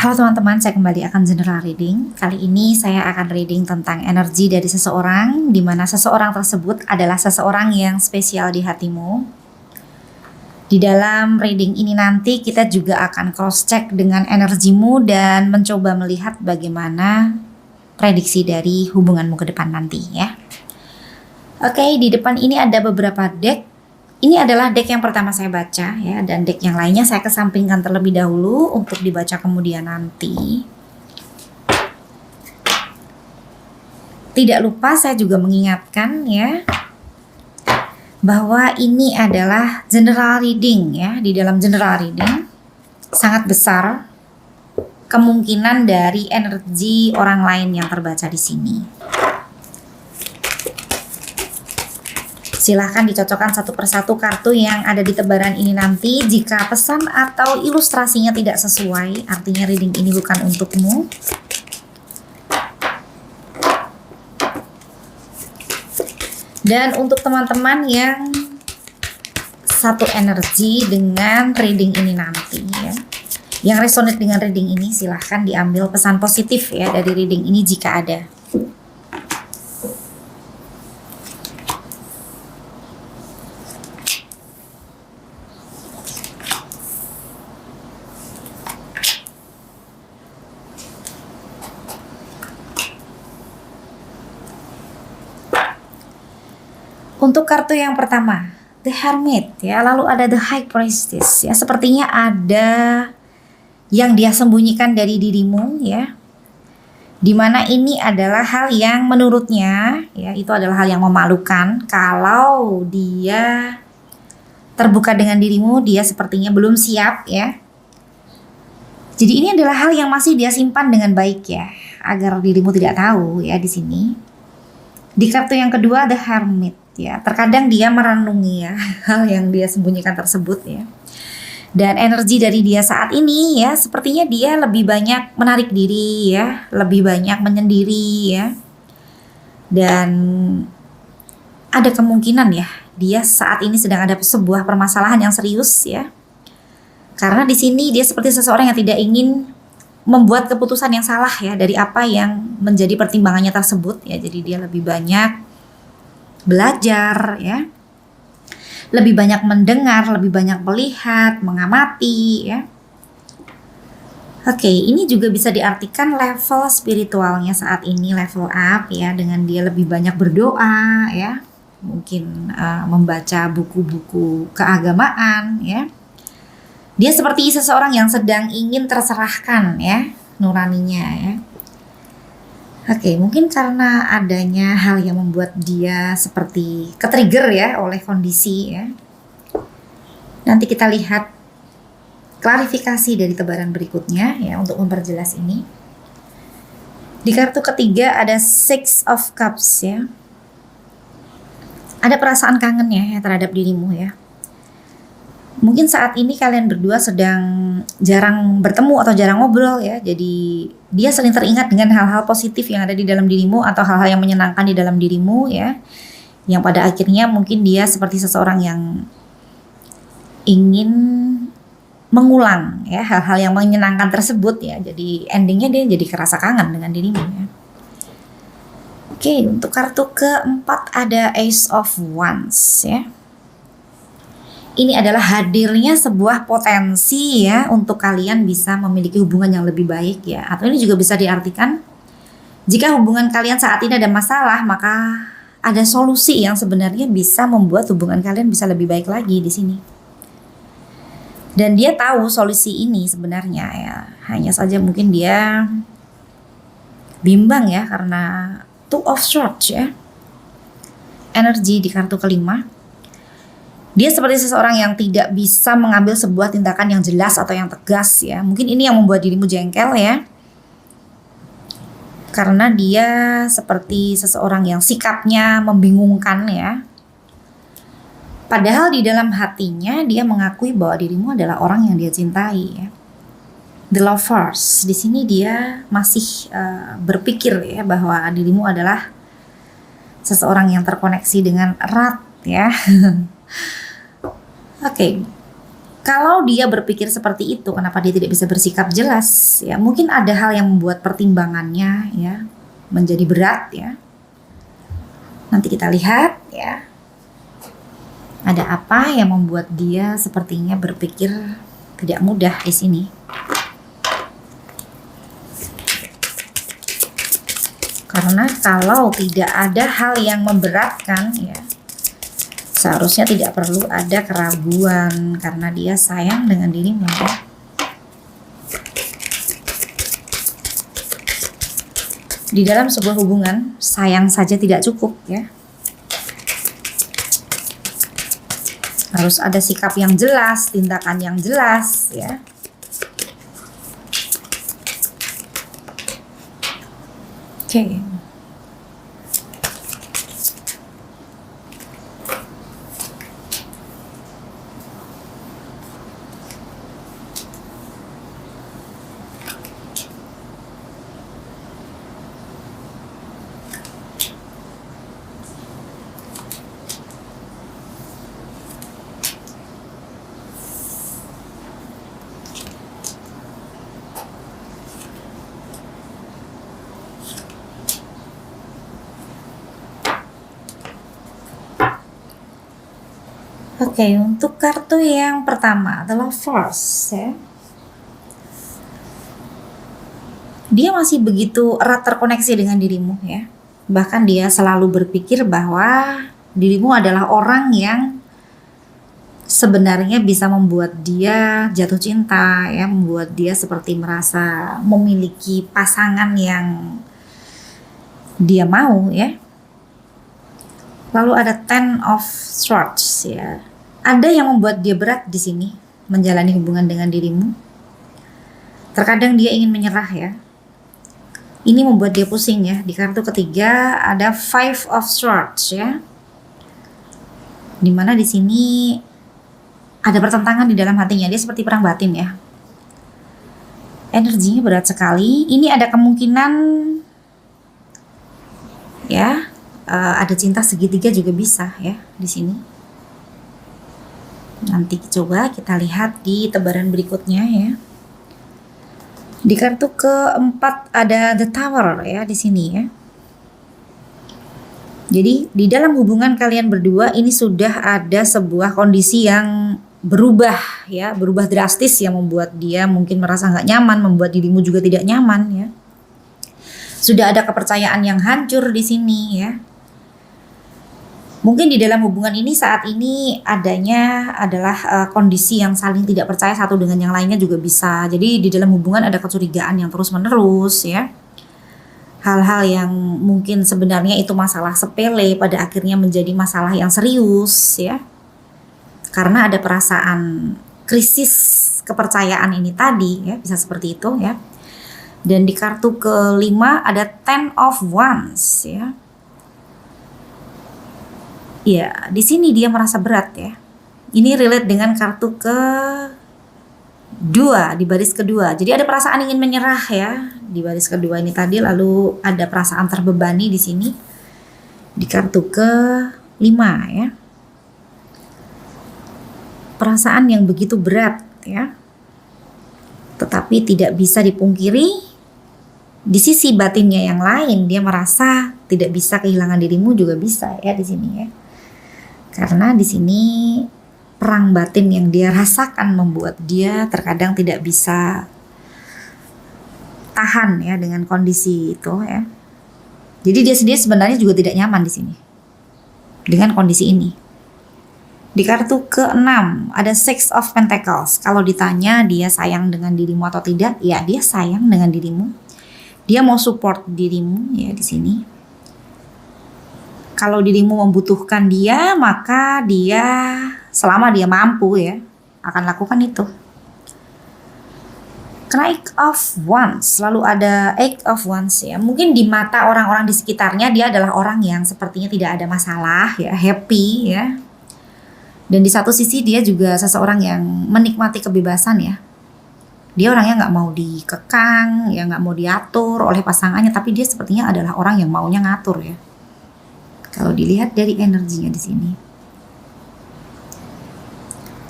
Halo teman-teman, saya kembali akan general reading. Kali ini saya akan reading tentang energi dari seseorang, di mana seseorang tersebut adalah seseorang yang spesial di hatimu. Di dalam reading ini nanti kita juga akan cross-check dengan energimu dan mencoba melihat bagaimana prediksi dari hubunganmu ke depan nanti ya. Oke, di depan ini ada beberapa deck. Ini adalah deck yang pertama saya baca ya, dan deck yang lainnya saya kesampingkan terlebih dahulu untuk dibaca kemudian nanti. Tidak lupa saya juga mengingatkan ya, bahwa ini adalah general reading ya. Di dalam general reading sangat besar kemungkinan dari energi orang lain yang terbaca di sini. Silahkan dicocokkan satu persatu kartu yang ada di tebaran ini nanti. Jika pesan atau ilustrasinya tidak sesuai, artinya reading ini bukan untukmu. Dan untuk teman-teman yang satu energi dengan reading ini nanti ya, yang resonate dengan reading ini, silahkan diambil pesan positif ya dari reading ini jika ada. Untuk kartu yang pertama, The Hermit ya, lalu ada The High Priestess ya, sepertinya ada yang dia sembunyikan dari dirimu ya. Dimana ini adalah hal yang menurutnya ya, itu adalah hal yang memalukan. Kalau dia terbuka dengan dirimu, dia sepertinya belum siap ya. Jadi ini adalah hal yang masih dia simpan dengan baik ya, agar dirimu tidak tahu ya di sini. Di kartu yang kedua ada Hermit ya, terkadang dia merenungi ya hal yang dia sembunyikan tersebut ya. Dan energi dari dia saat ini ya, sepertinya dia lebih banyak menarik diri ya, lebih banyak menyendiri ya. Dan ada kemungkinan ya, dia saat ini sedang ada sebuah permasalahan yang serius ya. Karena di sini dia seperti seseorang yang tidak ingin membuat keputusan yang salah ya dari apa yang menjadi pertimbangannya tersebut ya. Jadi dia lebih banyak belajar ya, lebih banyak mendengar, lebih banyak melihat, mengamati ya. Oke, ini juga bisa diartikan level spiritualnya saat ini level up ya, dengan dia lebih banyak berdoa ya, mungkin membaca buku-buku keagamaan ya. Dia seperti seseorang yang sedang ingin terserahkan ya nuraninya ya. Oke, mungkin karena adanya hal yang membuat dia seperti ketrigger ya oleh kondisi ya. Nanti kita lihat klarifikasi dari tebaran berikutnya ya untuk memperjelas ini. Di kartu ketiga ada Six of Cups ya. Ada perasaan kangen ya terhadap dirimu ya. Mungkin saat ini kalian berdua sedang jarang bertemu atau jarang ngobrol ya. Jadi dia sering teringat dengan hal-hal positif yang ada di dalam dirimu atau hal-hal yang menyenangkan di dalam dirimu ya. Yang pada akhirnya mungkin dia seperti seseorang yang ingin mengulang ya hal-hal yang menyenangkan tersebut ya. Jadi endingnya dia jadi kerasa kangen dengan dirimu ya. Oke, untuk kartu keempat ada Ace of Wands ya. Ini adalah hadirnya sebuah potensi ya untuk kalian bisa memiliki hubungan yang lebih baik ya. Atau ini juga bisa diartikan jika hubungan kalian saat ini ada masalah, maka ada solusi yang sebenarnya bisa membuat hubungan kalian bisa lebih baik lagi di sini. Dan dia tahu solusi ini sebenarnya ya. Hanya saja mungkin dia bimbang ya karena Two of Swords ya. Energi di kartu kelima. Dia seperti seseorang yang tidak bisa mengambil sebuah tindakan yang jelas atau yang tegas ya. Mungkin ini yang membuat dirimu jengkel ya. Karena dia seperti seseorang yang sikapnya membingungkan ya. Padahal di dalam hatinya dia mengakui bahwa dirimu adalah orang yang dia cintai ya. The Lovers, di sini dia masih berpikir ya bahwa dirimu adalah seseorang yang terkoneksi dengan erat ya. Oke. Kalau dia berpikir seperti itu, kenapa dia tidak bisa bersikap jelas? Ya, mungkin ada hal yang membuat pertimbangannya ya menjadi berat ya. Nanti kita lihat ya. Ada apa yang membuat dia sepertinya berpikir tidak mudah di sini? Karena kalau tidak ada hal yang memberatkan ya, seharusnya tidak perlu ada keraguan karena dia sayang dengan dirimu ya. Di dalam sebuah hubungan, sayang saja tidak cukup ya. Harus ada sikap yang jelas, tindakan yang jelas ya. Oke. Oke, untuk kartu yang pertama adalah Force ya. Dia masih begitu erat terkoneksi dengan dirimu ya. Bahkan dia selalu berpikir bahwa dirimu adalah orang yang sebenarnya bisa membuat dia jatuh cinta ya, membuat dia seperti merasa memiliki pasangan yang dia mau ya. Lalu ada Ten of Swords ya. Ada yang membuat dia berat di sini menjalani hubungan dengan dirimu. Terkadang dia ingin menyerah ya. Ini membuat dia pusing ya. Di kartu ketiga ada Five of Swords ya. Dimana di sini ada pertentangan di dalam hatinya. Dia seperti perang batin ya. Energinya berat sekali. Ini ada kemungkinan ya, ada cinta segitiga juga bisa ya di sini. Nanti coba kita lihat di tebaran berikutnya ya. Di kartu keempat ada The Tower ya di sini ya. Jadi di dalam hubungan kalian berdua ini sudah ada sebuah kondisi yang berubah ya, berubah drastis yang membuat dia mungkin merasa nggak nyaman, membuat dirimu juga tidak nyaman ya. Sudah ada kepercayaan yang hancur di sini ya. Mungkin di dalam hubungan ini saat ini adanya adalah kondisi yang saling tidak percaya satu dengan yang lainnya juga bisa. Jadi di dalam hubungan ada kecurigaan yang terus menerus ya. Hal-hal yang mungkin sebenarnya itu masalah sepele pada akhirnya menjadi masalah yang serius ya. Karena ada perasaan krisis kepercayaan ini tadi ya, bisa seperti itu ya. Dan di kartu kelima ada Ten of Wands ya. Ya, di sini dia merasa berat ya. Ini relate dengan kartu kedua di baris kedua. Jadi ada perasaan ingin menyerah ya di baris kedua ini tadi. Lalu ada perasaan terbebani di sini di kartu kelima ya. Perasaan yang begitu berat ya. Tetapi tidak bisa dipungkiri di sisi batinnya yang lain dia merasa tidak bisa kehilangan dirimu juga bisa ya di sini ya. Karena di sini perang batin yang dia rasakan membuat dia terkadang tidak bisa tahan ya dengan kondisi itu ya. Jadi dia sendiri sebenarnya juga tidak nyaman di sini dengan kondisi ini. Di kartu ke-6 ada Six of Pentacles. Kalau ditanya dia sayang dengan dirimu atau tidak, ya dia sayang dengan dirimu. Dia mau support dirimu ya di sini. Kalau dirimu membutuhkan dia, maka dia selama dia mampu ya akan lakukan itu. Eight of Wands, lalu ada Eight of Wands ya. Mungkin di mata orang-orang di sekitarnya dia adalah orang yang sepertinya tidak ada masalah ya, happy ya. Dan di satu sisi dia juga seseorang yang menikmati kebebasan ya. Dia orangnya nggak mau dikekang, ya nggak mau diatur oleh pasangannya, tapi dia sepertinya adalah orang yang maunya ngatur ya. Kalau dilihat dari energinya di sini.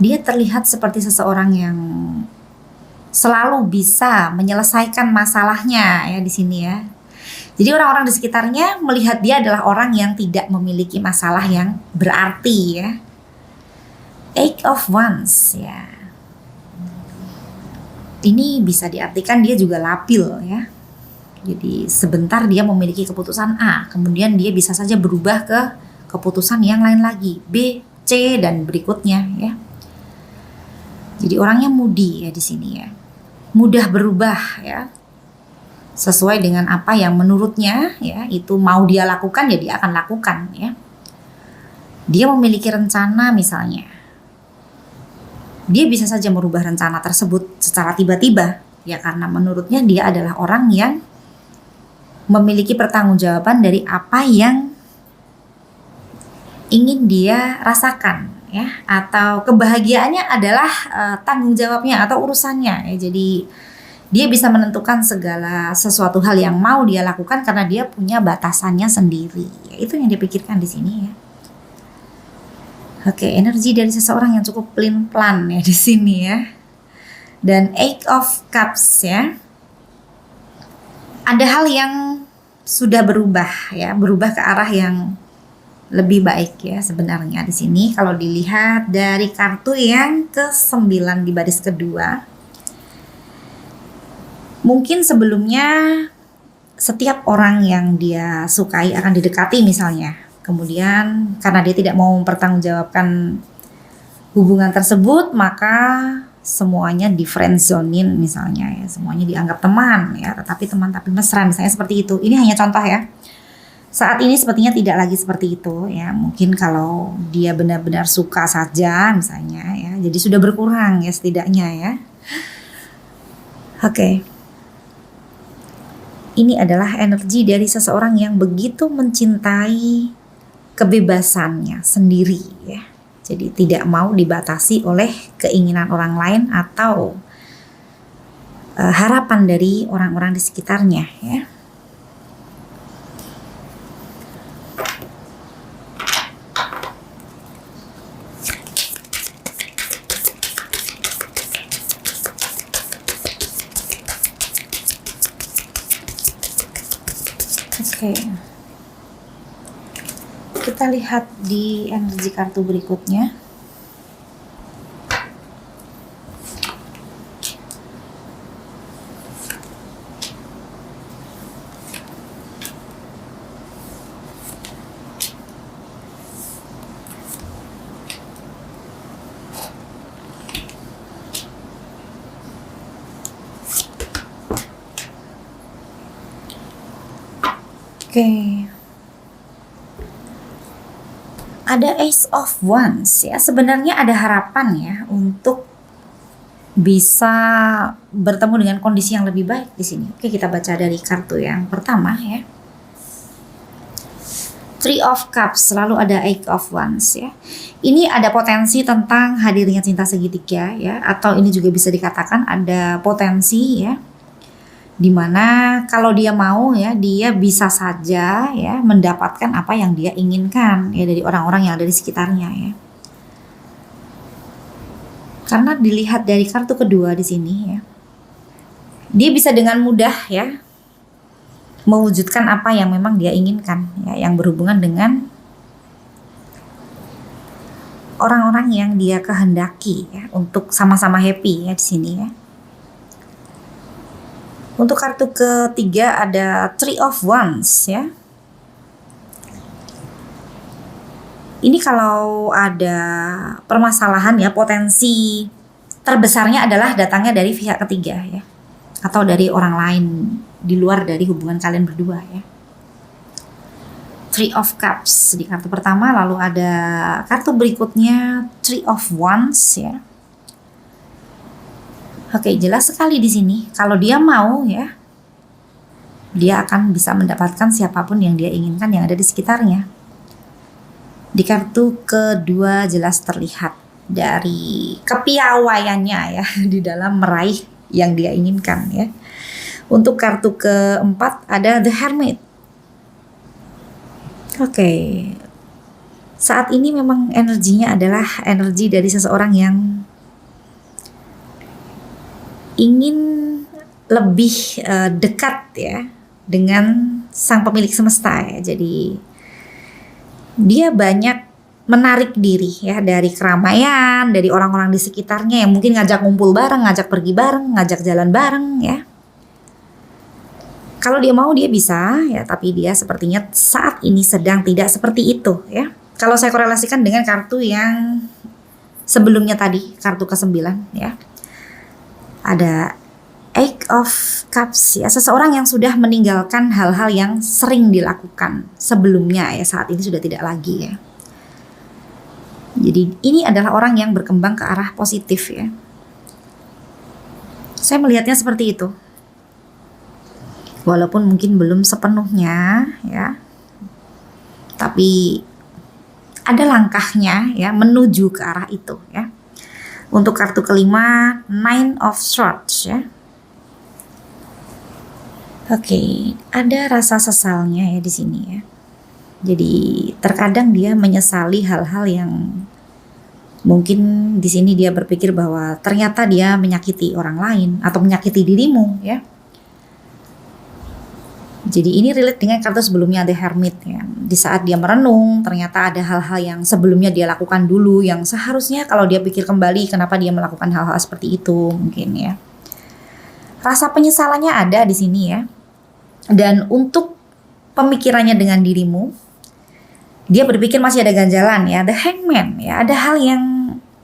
Dia terlihat seperti seseorang yang selalu bisa menyelesaikan masalahnya ya di sini ya. Jadi orang-orang di sekitarnya melihat dia adalah orang yang tidak memiliki masalah yang berarti ya. Eight of Wands ya. Ini bisa diartikan dia juga labil ya. Jadi sebentar dia memiliki keputusan A, kemudian dia bisa saja berubah ke keputusan yang lain lagi, B, C dan berikutnya ya. Jadi orangnya moody ya di sini ya. Mudah berubah ya. Sesuai dengan apa yang menurutnya ya itu mau dia lakukan ya dia akan lakukan ya. Dia memiliki rencana misalnya. Dia bisa saja merubah rencana tersebut secara tiba-tiba ya karena menurutnya dia adalah orang yang memiliki pertanggungjawaban dari apa yang ingin dia rasakan ya, atau kebahagiaannya adalah tanggung jawabnya atau urusannya ya. Jadi dia bisa menentukan segala sesuatu hal yang mau dia lakukan karena dia punya batasannya sendiri ya, itu yang dipikirkan di sini ya. Oke, energi dari seseorang yang cukup pelin-pelan ya di sini ya. Dan Eight of Cups ya, ada hal yang sudah berubah ya, berubah ke arah yang lebih baik ya sebenarnya di sini kalau dilihat dari kartu yang ke-9 di baris kedua. Mungkin sebelumnya setiap orang yang dia sukai akan didekati misalnya. Kemudian karena dia tidak mau mempertanggungjawabkan hubungan tersebut, maka semuanya di friendzonin misalnya ya, semuanya dianggap teman ya, tetapi teman tapi mesra misalnya seperti itu. Ini hanya contoh ya. Saat ini sepertinya tidak lagi seperti itu ya. Mungkin kalau dia benar-benar suka saja misalnya ya. Jadi sudah berkurang ya setidaknya ya. Oke. Ini adalah energi dari seseorang yang begitu mencintai kebebasannya sendiri ya. Jadi tidak mau dibatasi oleh keinginan orang lain atau harapan dari orang-orang di sekitarnya ya. Oke. Kita lihat di energi kartu berikutnya. Oke. Ada Ace of Wands ya. Sebenarnya ada harapan ya untuk bisa bertemu dengan kondisi yang lebih baik di sini. Oke, kita baca dari kartu yang pertama ya. Three of Cups, lalu ada Eight of Wands ya. Ini ada potensi tentang hadirnya cinta segitiga ya, atau ini juga bisa dikatakan ada potensi ya, dimana kalau dia mau ya dia bisa saja ya mendapatkan apa yang dia inginkan ya dari orang-orang yang ada di sekitarnya ya. Karena dilihat dari kartu kedua di sini ya, dia bisa dengan mudah ya mewujudkan apa yang memang dia inginkan ya, yang berhubungan dengan orang-orang yang dia kehendaki ya, untuk sama-sama happy ya di sini ya. Untuk kartu ketiga ada Three of Wands ya. Ini kalau ada permasalahan ya, potensi terbesarnya adalah datangnya dari pihak ketiga ya, atau dari orang lain di luar dari hubungan kalian berdua ya. Three of Cups di kartu pertama, lalu ada kartu berikutnya Three of Wands ya. Oke, jelas sekali di sini kalau dia mau ya, dia akan bisa mendapatkan siapapun yang dia inginkan yang ada di sekitarnya. Di kartu kedua jelas terlihat dari kepiawaiannya ya di dalam meraih yang dia inginkan ya. Untuk kartu keempat ada The Hermit. Oke. Saat ini memang energinya adalah energi dari seseorang yang ingin lebih dekat ya dengan sang pemilik semesta ya. Jadi dia banyak menarik diri ya dari keramaian, dari orang-orang di sekitarnya yang mungkin ngajak ngumpul bareng, ngajak pergi bareng, ngajak jalan bareng ya. Kalau dia mau dia bisa ya, tapi dia sepertinya saat ini sedang tidak seperti itu ya. Kalau saya korelasikan dengan kartu yang sebelumnya tadi, kartu ke-9 ya. Ada Eight of Cups ya, seseorang yang sudah meninggalkan hal-hal yang sering dilakukan sebelumnya ya, saat ini sudah tidak lagi ya. Jadi ini adalah orang yang berkembang ke arah positif ya. Saya melihatnya seperti itu. Walaupun mungkin belum sepenuhnya ya. Tapi ada langkahnya ya menuju ke arah itu ya. Untuk kartu kelima, Nine of Swords ya. Oke, ada rasa sesalnya ya di sini ya. Jadi terkadang dia menyesali hal-hal yang mungkin di sini dia berpikir bahwa ternyata dia menyakiti orang lain atau menyakiti dirimu ya. Jadi ini relate dengan kartu sebelumnya, The Hermit ya. Di saat dia merenung, ternyata ada hal-hal yang sebelumnya dia lakukan dulu yang seharusnya kalau dia pikir kembali kenapa dia melakukan hal-hal seperti itu mungkin ya. Rasa penyesalannya ada di sini ya. Dan untuk pemikirannya dengan dirimu, dia berpikir masih ada ganjalan ya, The Hangman ya. Ada hal yang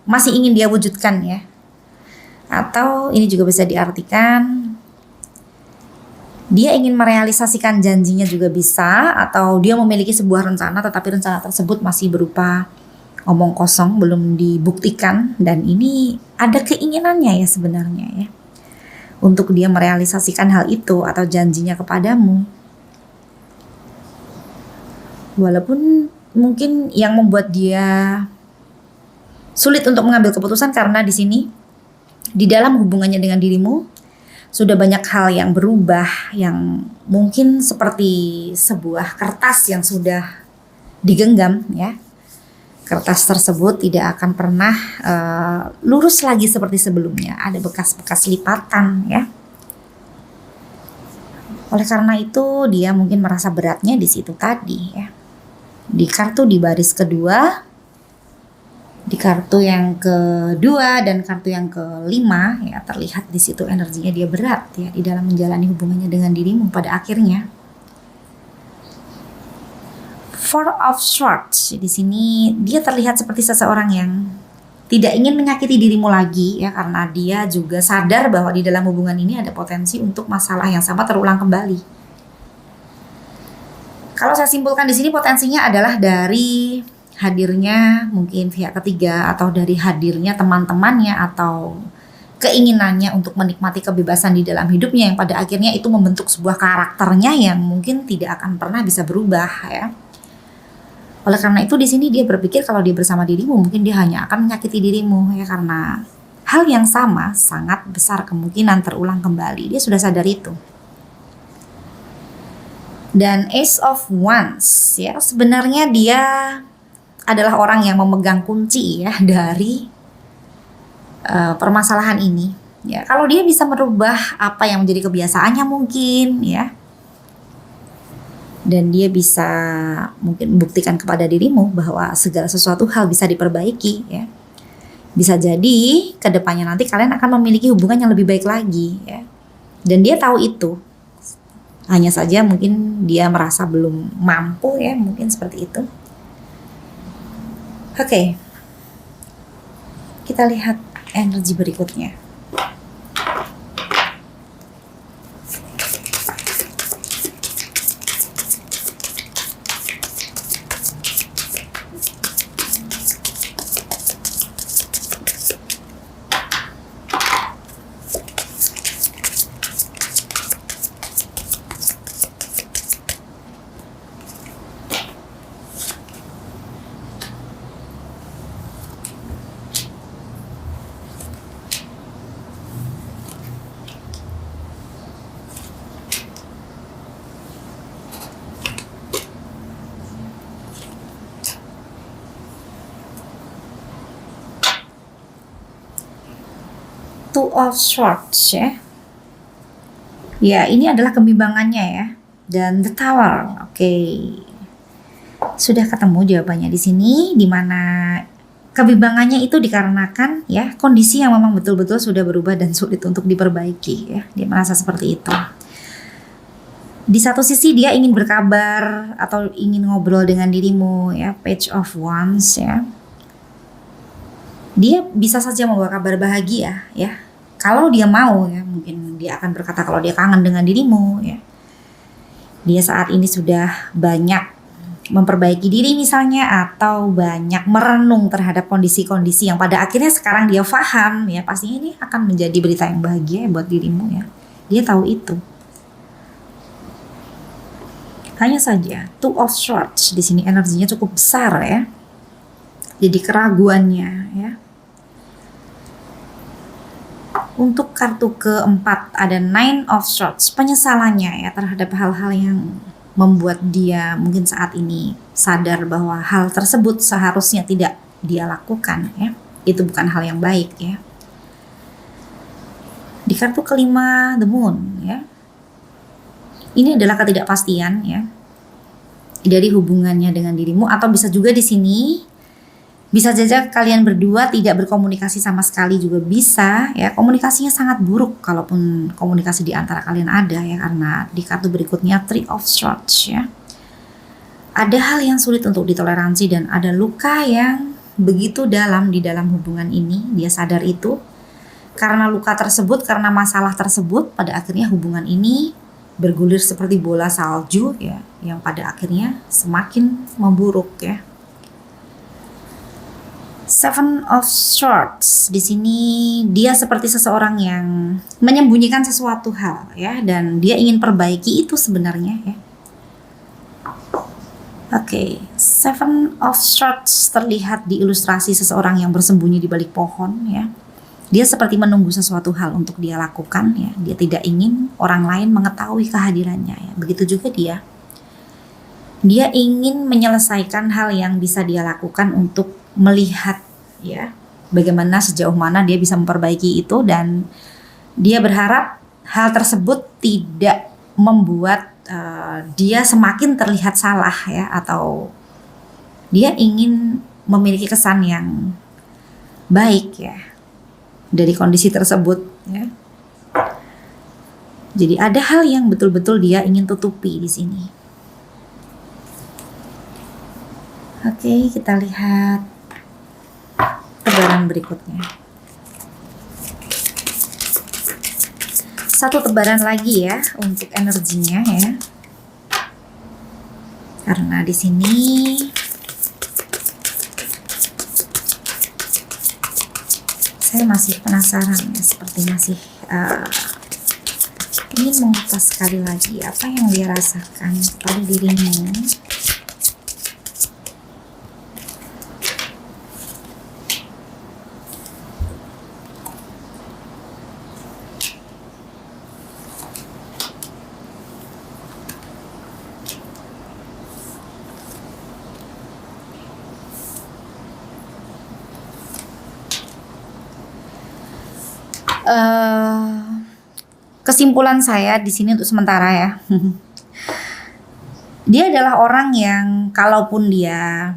masih ingin dia wujudkan ya. Atau ini juga bisa diartikan dia ingin merealisasikan janjinya juga bisa, atau dia memiliki sebuah rencana tetapi rencana tersebut masih berupa omong kosong, belum dibuktikan, dan ini ada keinginannya ya sebenarnya ya untuk dia merealisasikan hal itu atau janjinya kepadamu. Walaupun mungkin yang membuat dia sulit untuk mengambil keputusan karena di sini di dalam hubungannya dengan dirimu sudah banyak hal yang berubah, yang mungkin seperti sebuah kertas yang sudah digenggam ya. Kertas tersebut tidak akan pernah lurus lagi seperti sebelumnya. Ada bekas-bekas lipatan ya. Oleh karena itu dia mungkin merasa beratnya di situ tadi ya. Di kartu di baris kedua, di kartu yang kedua dan kartu yang kelima ya, terlihat di situ energinya dia berat ya di dalam menjalani hubungannya dengan dirimu pada akhirnya. Four of Swords di sini dia terlihat seperti seseorang yang tidak ingin menyakiti dirimu lagi ya, karena dia juga sadar bahwa di dalam hubungan ini ada potensi untuk masalah yang sama terulang kembali. Kalau saya simpulkan di sini potensinya adalah dari hadirnya mungkin pihak ketiga, atau dari hadirnya teman-temannya, atau keinginannya untuk menikmati kebebasan di dalam hidupnya yang pada akhirnya itu membentuk sebuah karakternya yang mungkin tidak akan pernah bisa berubah ya. Oleh karena itu di sini dia berpikir kalau dia bersama dirimu mungkin dia hanya akan menyakiti dirimu ya, karena hal yang sama sangat besar kemungkinan terulang kembali. Dia sudah sadar itu. Dan Ace of Wands ya, sebenarnya dia adalah orang yang memegang kunci ya dari permasalahan ini ya. Kalau dia bisa merubah apa yang menjadi kebiasaannya mungkin ya, dan dia bisa mungkin membuktikan kepada dirimu bahwa segala sesuatu hal bisa diperbaiki ya. Bisa jadi kedepannya nanti kalian akan memiliki hubungan yang lebih baik lagi ya. Dan dia tahu itu. Hanya saja mungkin dia merasa belum mampu ya, mungkin seperti itu. Oke, kita lihat energi berikutnya. Two of Swords ya. Ya, ini adalah kebimbangannya ya. Dan the Tower. Oke. Sudah ketemu jawabannya di sini, di mana kebimbangannya itu dikarenakan ya kondisi yang memang betul-betul sudah berubah dan sulit untuk diperbaiki ya. Dia merasa seperti itu. Di satu sisi dia ingin berkabar atau ingin ngobrol dengan dirimu ya, Page of Wands ya. Dia bisa saja membawa kabar bahagia ya. Kalau dia mau ya, mungkin dia akan berkata kalau dia kangen dengan dirimu ya. Dia saat ini sudah banyak memperbaiki diri misalnya, atau banyak merenung terhadap kondisi-kondisi yang pada akhirnya sekarang dia paham ya, pastinya ini akan menjadi berita yang bahagia buat dirimu ya. Dia tahu itu. Hanya saja Two of Swords di sini energinya cukup besar ya. Jadi keraguannya ya. Untuk kartu keempat ada Nine of Swords, penyesalannya ya terhadap hal-hal yang membuat dia mungkin saat ini sadar bahwa hal tersebut seharusnya tidak dia lakukan ya. Itu bukan hal yang baik ya. Di kartu kelima The Moon ya. Ini adalah ketidakpastian ya dari hubungannya dengan dirimu, atau bisa juga di sini bisa saja kalian berdua tidak berkomunikasi sama sekali juga bisa ya. Komunikasinya sangat buruk kalaupun komunikasi di antara kalian ada ya, karena di kartu berikutnya Three of Swords ya. Ada hal yang sulit untuk ditoleransi dan ada luka yang begitu dalam di dalam hubungan ini. Dia sadar itu. Karena luka tersebut, karena masalah tersebut, pada akhirnya hubungan ini bergulir seperti bola salju ya, yang pada akhirnya semakin memburuk ya. Seven of Swords di sini dia seperti seseorang yang menyembunyikan sesuatu hal ya, dan dia ingin perbaiki itu sebenarnya ya. Oke, Seven of Swords terlihat di ilustrasi seseorang yang bersembunyi di balik pohon ya. Dia seperti menunggu sesuatu hal untuk dia lakukan ya. Dia tidak ingin orang lain mengetahui kehadirannya ya. Begitu juga dia. Dia ingin menyelesaikan hal yang bisa dia lakukan untuk melihat ya bagaimana sejauh mana dia bisa memperbaiki itu, dan dia berharap hal tersebut tidak membuat dia semakin terlihat salah ya, atau dia ingin memiliki kesan yang baik ya dari kondisi tersebut ya. Jadi ada hal yang betul-betul dia ingin tutupi di sini. Oke, kita lihat tebaran berikutnya. Satu tebaran lagi ya untuk energinya ya. Karena di sini saya masih penasaran ya, seperti masih ingin mengupas sekali lagi apa yang dia rasakan pada dirinya. Kesimpulan saya di sini untuk sementara ya, dia adalah orang yang kalaupun dia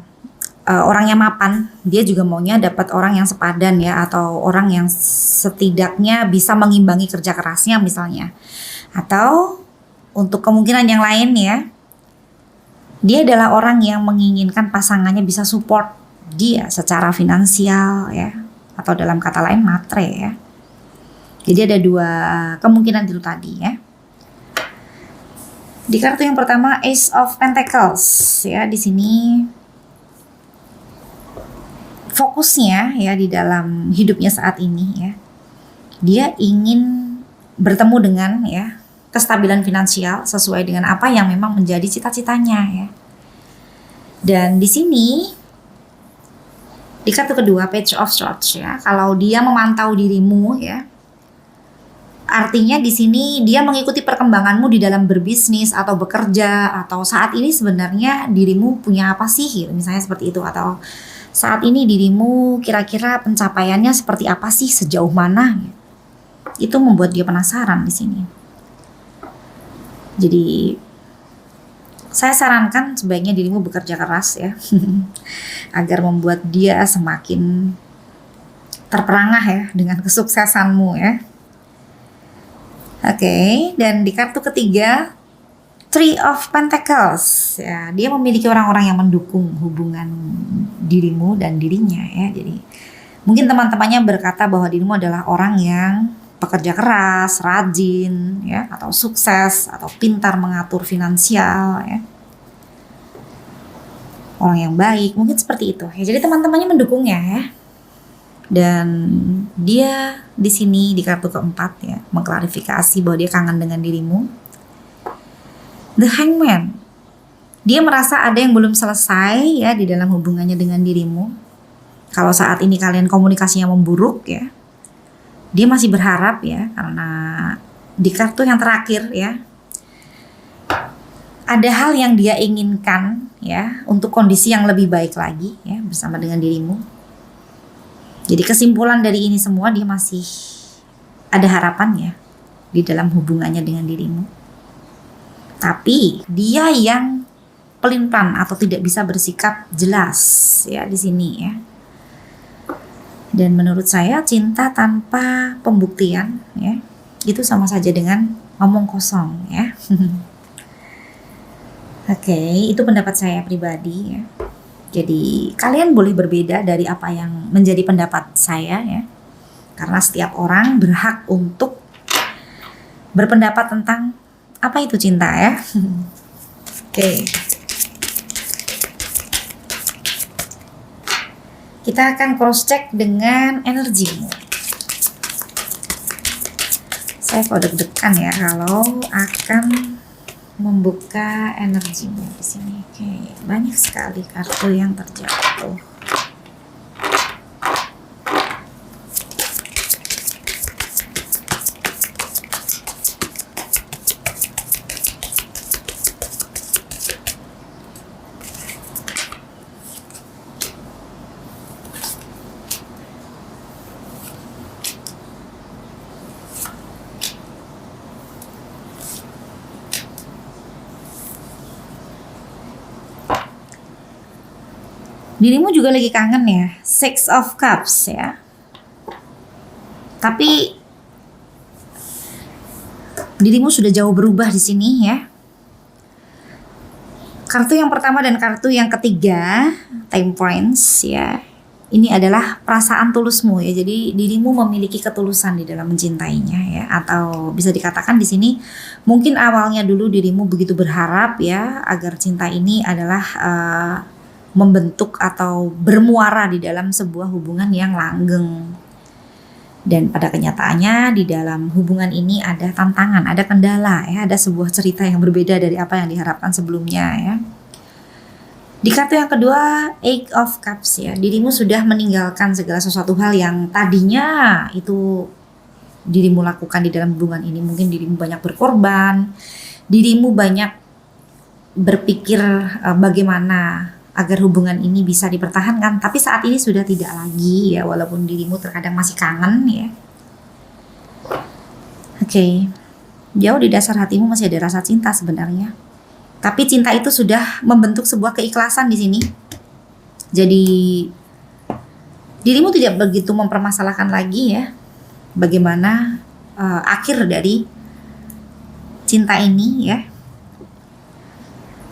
orang yang mapan, dia juga maunya dapat orang yang sepadan ya, atau orang yang setidaknya bisa mengimbangi kerja kerasnya misalnya. Atau untuk kemungkinan yang lain ya, dia adalah orang yang menginginkan pasangannya bisa support dia secara finansial ya, atau dalam kata lain matre ya. Jadi ada dua kemungkinan itu tadi ya. Di kartu yang pertama Ace of Pentacles ya, di sini fokusnya ya di dalam hidupnya saat ini ya. Dia ingin bertemu dengan ya kestabilan finansial sesuai dengan apa yang memang menjadi cita-citanya ya. Dan di sini di kartu kedua Page of Swords ya, kalau dia memantau dirimu ya, artinya di sini dia mengikuti perkembanganmu di dalam berbisnis atau bekerja, atau saat ini sebenarnya dirimu punya apa sih gitu, misalnya seperti itu, atau saat ini dirimu kira-kira pencapaiannya seperti apa sih, sejauh mana gitu. Itu membuat dia penasaran di sini. Jadi saya sarankan sebaiknya dirimu bekerja keras ya agar membuat dia semakin terperangah ya dengan kesuksesanmu ya. Oke, dan di kartu ketiga Three of Pentacles ya, dia memiliki orang-orang yang mendukung hubungan dirimu dan dirinya ya. Jadi mungkin teman-temannya berkata bahwa dirimu adalah orang yang pekerja keras, rajin ya, atau sukses, atau pintar mengatur finansial ya. Orang yang baik, mungkin seperti itu ya. Jadi teman-temannya mendukungnya ya. Dan dia di sini di kartu keempat ya mengklarifikasi bahwa dia kangen dengan dirimu. The Hangman, dia merasa ada yang belum selesai ya di dalam hubungannya dengan dirimu. Kalau saat ini kalian komunikasinya memburuk ya, dia masih berharap ya, karena di kartu yang terakhir ya ada hal yang dia inginkan ya untuk kondisi yang lebih baik lagi ya bersama dengan dirimu. Jadi kesimpulan dari ini semua, dia masih ada harapan ya di dalam hubungannya dengan dirimu. Tapi dia yang pelin-pelan atau tidak bisa bersikap jelas ya di sini ya. Dan menurut saya cinta tanpa pembuktian ya itu sama saja dengan omong kosong ya. Oke, itu pendapat saya pribadi ya. Jadi kalian boleh berbeda dari apa yang menjadi pendapat saya ya. Karena setiap orang berhak untuk berpendapat tentang apa itu cinta ya. Oke. Kita akan cross check dengan energimu. Saya kok deg-degan ya kalau akan membuka energimu di sini. Oke, banyak sekali kartu yang terjatuh. Dirimu juga lagi kangen ya, Six of Cups ya. Tapi dirimu sudah jauh berubah di sini ya. Kartu yang pertama dan kartu yang ketiga, Temperance ya. Ini adalah perasaan tulusmu ya. Jadi dirimu memiliki ketulusan di dalam mencintainya ya. Atau bisa dikatakan di sini mungkin awalnya dulu dirimu begitu berharap ya agar cinta ini adalah membentuk atau bermuara di dalam sebuah hubungan yang langgeng. Dan pada kenyataannya di dalam hubungan ini ada tantangan, ada kendala ya, ada sebuah cerita yang berbeda dari apa yang diharapkan sebelumnya ya. Di kartu yang kedua, Eight of Cups ya, dirimu sudah meninggalkan segala sesuatu hal yang tadinya itu dirimu lakukan di dalam hubungan ini. Mungkin dirimu banyak berkorban, dirimu banyak berpikir bagaimana agar hubungan ini bisa dipertahankan, tapi saat ini sudah tidak lagi ya, walaupun dirimu terkadang masih kangen ya. Oke, jauh di dasar hatimu masih ada rasa cinta sebenarnya, tapi cinta itu sudah membentuk sebuah keikhlasan di sini. Jadi dirimu tidak begitu mempermasalahkan lagi ya bagaimana akhir dari cinta ini ya.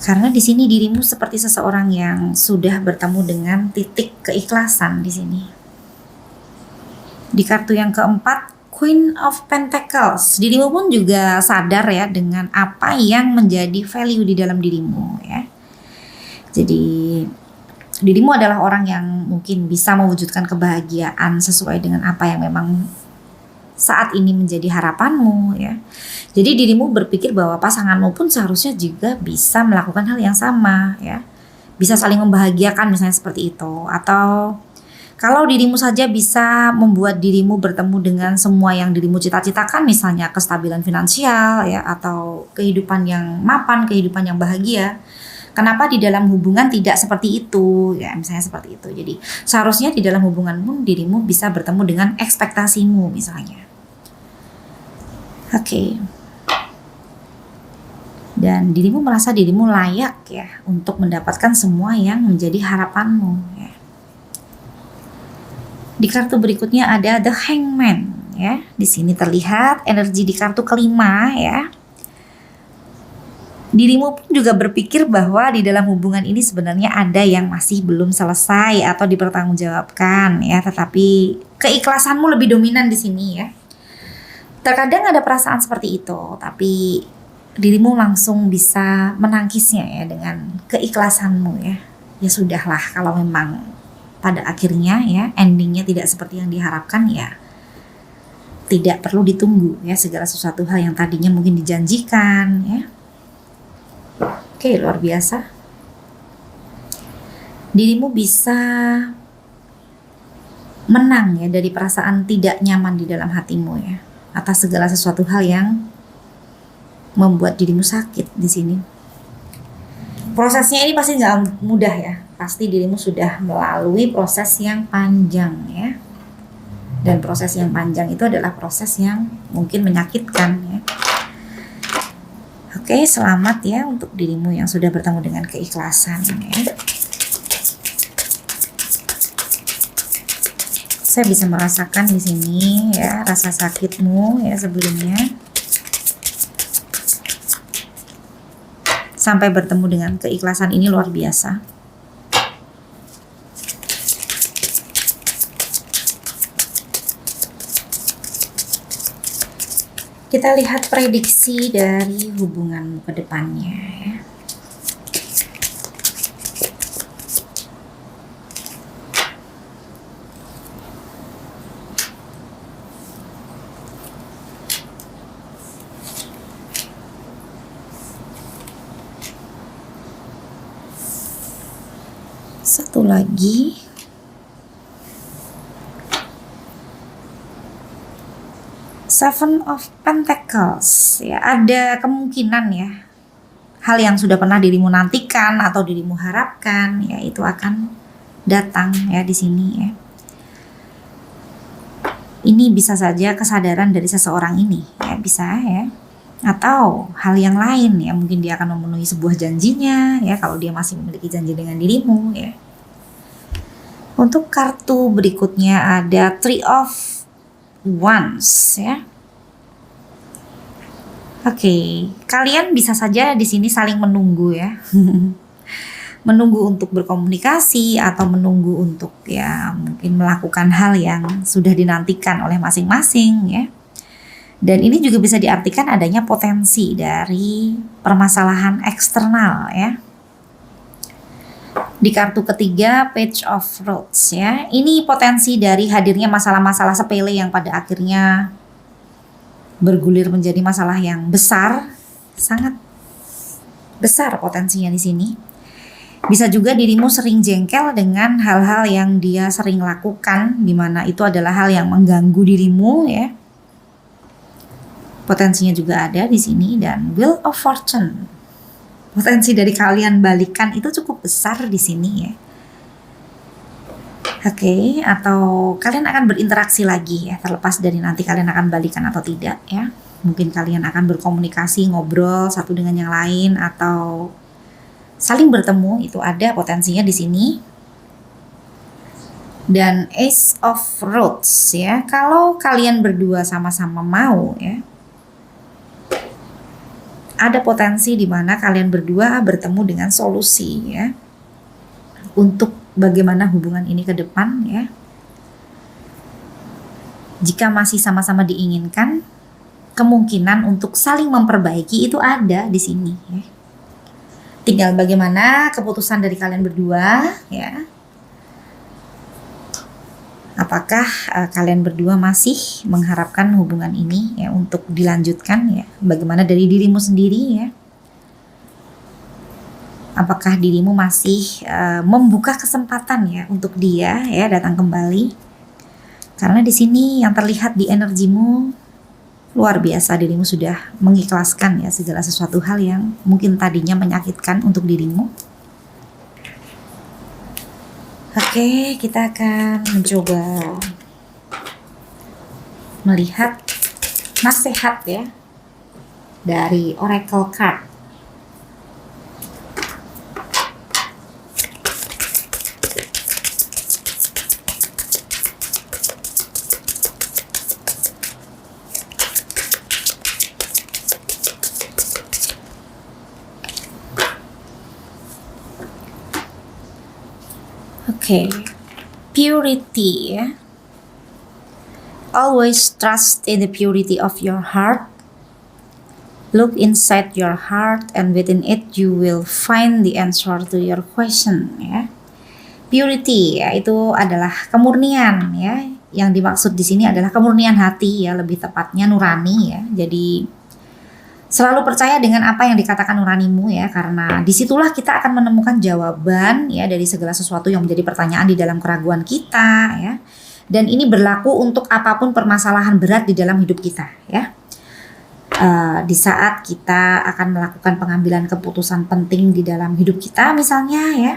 Karena di sini dirimu seperti seseorang yang sudah bertemu dengan titik keikhlasan di sini. Di kartu yang keempat, Queen of Pentacles, dirimu pun juga sadar ya dengan apa yang menjadi value di dalam dirimu ya. Jadi dirimu adalah orang yang mungkin bisa mewujudkan kebahagiaan sesuai dengan apa yang memang saat ini menjadi harapanmu ya. Jadi dirimu berpikir bahwa pasanganmu pun seharusnya juga bisa melakukan hal yang sama ya. Bisa saling membahagiakan misalnya seperti itu. Atau kalau dirimu saja bisa membuat dirimu bertemu dengan semua yang dirimu cita-citakan, misalnya kestabilan finansial ya, atau kehidupan yang mapan, kehidupan yang bahagia. Kenapa di dalam hubungan tidak seperti itu ya, misalnya seperti itu. Jadi seharusnya di dalam hubungan pun dirimu bisa bertemu dengan ekspektasimu misalnya. Oke. Dan dirimu merasa dirimu layak ya untuk mendapatkan semua yang menjadi harapanmu ya. Di kartu berikutnya ada The Hangman ya. Di sini terlihat energi di kartu kelima ya. Dirimu pun juga berpikir bahwa di dalam hubungan ini sebenarnya ada yang masih belum selesai atau dipertanggungjawabkan ya, tetapi keikhlasanmu lebih dominan di sini ya. Terkadang ada perasaan seperti itu, tapi dirimu langsung bisa menangkisnya ya dengan keikhlasanmu ya. Ya sudahlah, kalau memang pada akhirnya ya endingnya tidak seperti yang diharapkan ya, tidak perlu ditunggu ya segala sesuatu hal yang tadinya mungkin dijanjikan ya. Oke, luar biasa. Dirimu bisa menang ya dari perasaan tidak nyaman di dalam hatimu ya, atas segala sesuatu hal yang membuat dirimu sakit di sini. Prosesnya ini pasti nggak mudah ya. Pasti dirimu sudah melalui proses yang panjang ya. Dan proses yang panjang itu adalah proses yang mungkin menyakitkan ya. Oke, selamat ya untuk dirimu yang sudah bertemu dengan keikhlasan ya. Saya bisa merasakan di sini ya rasa sakitmu ya sebelumnya. Sampai bertemu dengan keikhlasan ini luar biasa. Kita lihat prediksi dari hubunganmu ke depannya ya. Satu lagi. Seven of Pentacles ya, ada kemungkinan ya hal yang sudah pernah dirimu nantikan atau dirimu harapkan ya itu akan datang ya di sini ya. Ini bisa saja kesadaran dari seseorang ini ya, bisa ya, atau hal yang lain ya, mungkin dia akan memenuhi sebuah janjinya ya kalau dia masih memiliki janji dengan dirimu ya. Untuk kartu berikutnya ada Three of Wands ya. Oke, kalian bisa saja di sini saling menunggu ya. Menunggu untuk berkomunikasi atau menunggu untuk ya mungkin melakukan hal yang sudah dinantikan oleh masing-masing ya. Dan ini juga bisa diartikan adanya potensi dari permasalahan eksternal ya. Di kartu ketiga Page of Rods ya. Ini potensi dari hadirnya masalah-masalah sepele yang pada akhirnya bergulir menjadi masalah yang besar, sangat besar potensinya di sini. Bisa juga dirimu sering jengkel dengan hal-hal yang dia sering lakukan, di mana itu adalah hal yang mengganggu dirimu ya. Potensinya juga ada di sini. Dan Wheel of Fortune, potensi dari kalian balikan itu cukup besar di sini ya. Oke, atau kalian akan berinteraksi lagi ya, terlepas dari nanti kalian akan balikan atau tidak ya. Mungkin kalian akan berkomunikasi, ngobrol satu dengan yang lain atau saling bertemu, itu ada potensinya di sini. Dan Ace of Rods ya, kalau kalian berdua sama-sama mau ya, ada potensi di mana kalian berdua bertemu dengan solusi ya untuk bagaimana hubungan ini ke depan ya. Jika masih sama-sama diinginkan, kemungkinan untuk saling memperbaiki itu ada di sini ya. Tinggal bagaimana keputusan dari kalian berdua ya. Apakah kalian berdua masih mengharapkan hubungan ini ya untuk dilanjutkan ya? Bagaimana dari dirimu sendiri ya? Apakah dirimu masih membuka kesempatan ya untuk dia ya datang kembali? Karena di sini yang terlihat di energimu luar biasa, dirimu sudah mengikhlaskan ya segala sesuatu hal yang mungkin tadinya menyakitkan untuk dirimu. Oke, kita akan mencoba melihat nasihat ya dari Oracle Card. Oke, purity ya. Always trust in the purity of your heart. Look inside your heart and within it you will find the answer to your question ya. Purity ya itu adalah kemurnian ya. Yang dimaksud di sini adalah kemurnian hati ya, lebih tepatnya nurani ya. Jadi selalu percaya dengan apa yang dikatakan nuranimu ya, karena disitulah kita akan menemukan jawaban ya dari segala sesuatu yang menjadi pertanyaan di dalam keraguan kita ya. Dan ini berlaku untuk apapun permasalahan berat di dalam hidup kita ya. Di saat kita akan melakukan pengambilan keputusan penting di dalam hidup kita misalnya ya,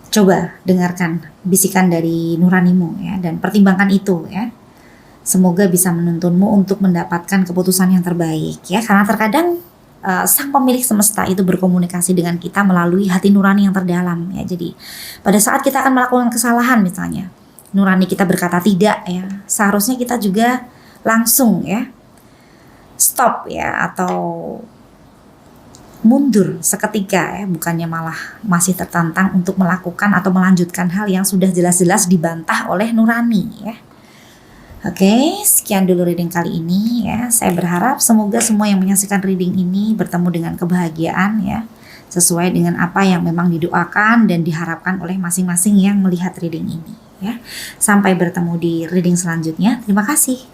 coba dengarkan bisikan dari nuranimu ya, dan pertimbangkan itu ya. Semoga bisa menuntunmu untuk mendapatkan keputusan yang terbaik ya, karena terkadang sang pemilik semesta itu berkomunikasi dengan kita melalui hati nurani yang terdalam ya. Jadi pada saat kita akan melakukan kesalahan misalnya, nurani kita berkata tidak ya, seharusnya kita juga langsung ya stop ya, atau mundur seketika ya, bukannya malah masih tertantang untuk melakukan atau melanjutkan hal yang sudah jelas-jelas dibantah oleh nurani ya. Oke, sekian dulu reading kali ini ya. Saya berharap semoga semua yang menyaksikan reading ini bertemu dengan kebahagiaan ya, sesuai dengan apa yang memang didoakan dan diharapkan oleh masing-masing yang melihat reading ini ya. Sampai bertemu di reading selanjutnya. Terima kasih.